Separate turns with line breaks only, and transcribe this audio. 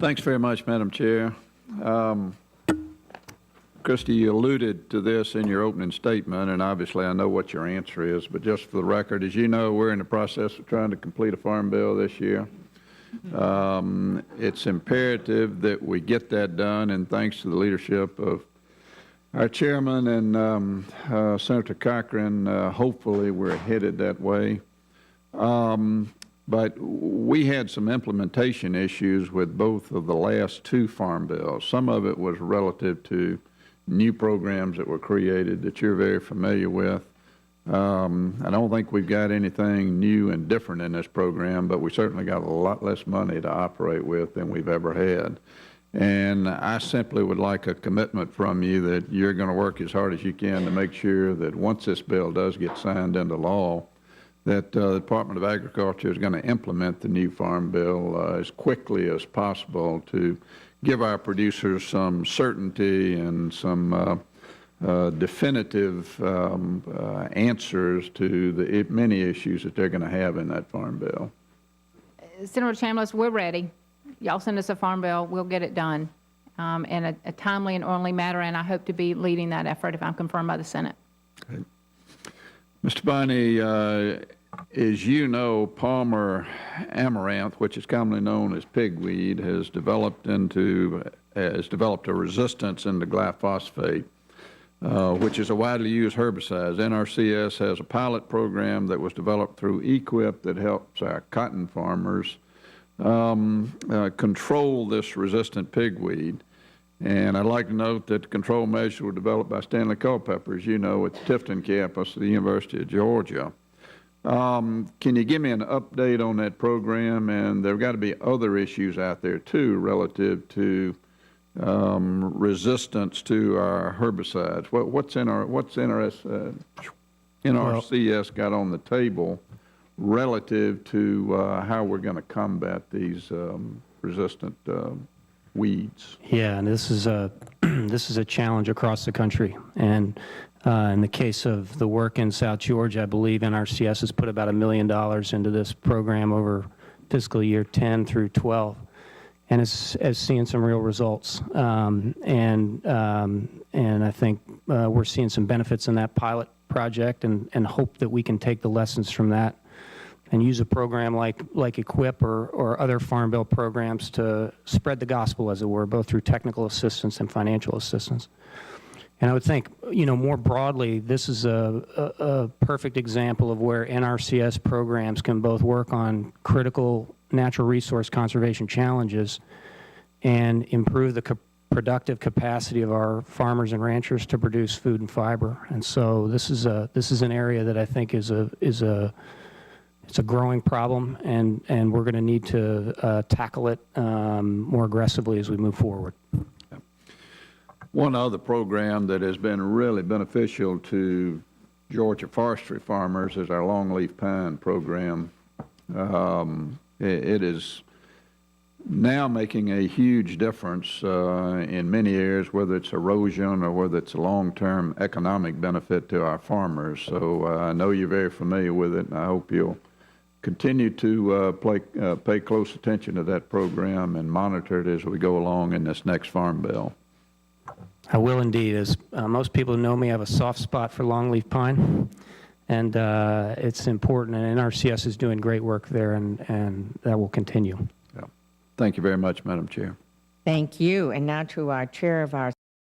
Thanks very much, Madam Chair. Krysta, you alluded to this in your opening statement, and obviously I know what your answer is, but just for the record, as you know, we're in the process of trying to complete a farm bill this year. It's imperative that we get that done, and thanks to the leadership of our chairman and Senator Cochran, hopefully we're headed that way. But we had some implementation issues with both of the last two farm bills. Some of it was relative to new programs that were created that you're very familiar with. I don't think we've got anything new and different in this program, but we certainly got a lot less money to operate with than we've ever had. And I simply would like a commitment from you that you're going to work as hard as you can to make sure that once this bill does get signed into law, that the Department of Agriculture is going to implement the new farm bill as quickly as possible to give our producers some certainty and some definitive answers to the many issues that they're going to have in that farm bill.
Senator Chambliss, we're ready. Y'all send us a farm bill, we'll get it done in a timely and orderly manner, and I hope to be leading that effort if I'm confirmed by the Senate.
Okay. Mr. Bonney, as you know, Palmer amaranth, which is commonly known as pigweed, has developed a resistance into glyphosate, which is a widely used herbicide. NRCS has a pilot program that was developed through EQIP that helps our cotton farmers control this resistant pigweed. And I'd like to note that the control measures were developed by Stanley Culpepper, as you know, at the Tifton campus of the University of Georgia. Can you give me an update on that program? And there have got to be other issues out there, too, relative to resistance to our herbicides. What's NRCS got on the table relative to how we're going to combat these resistant weeds?
Yeah, and this is a challenge across the country. And in the case of the work in South Georgia, I believe NRCS has put about $1 million into this program over fiscal year 10 through 12, and has seen some real results. And I think we're seeing some benefits in that pilot project, and hope that we can take the lessons from that and use a program like EQIP or other Farm Bill programs to spread the gospel, as it were, both through technical assistance and financial assistance. And I would think, you know, more broadly, this is a perfect example of where NRCS programs can both work on critical natural resource conservation challenges and improve the productive capacity of our farmers and ranchers to produce food and fiber. And so this is an area that I think is a growing problem, and we're going to need to tackle it more aggressively as we move forward.
One other program that has been really beneficial to Georgia forestry farmers is our longleaf pine program. It is now making a huge difference in many areas, whether it's erosion or whether it's a long-term economic benefit to our farmers. So I know you're very familiar with it, and I hope you'll continue to pay close attention to that program and monitor it as we go along in this next farm bill.
I will indeed. As most people who know me, I have a soft spot for longleaf pine, and it's important, and NRCS is doing great work there, and that will continue.
Yeah. Thank you very much, Madam Chair.
Thank you. And now to our chair of our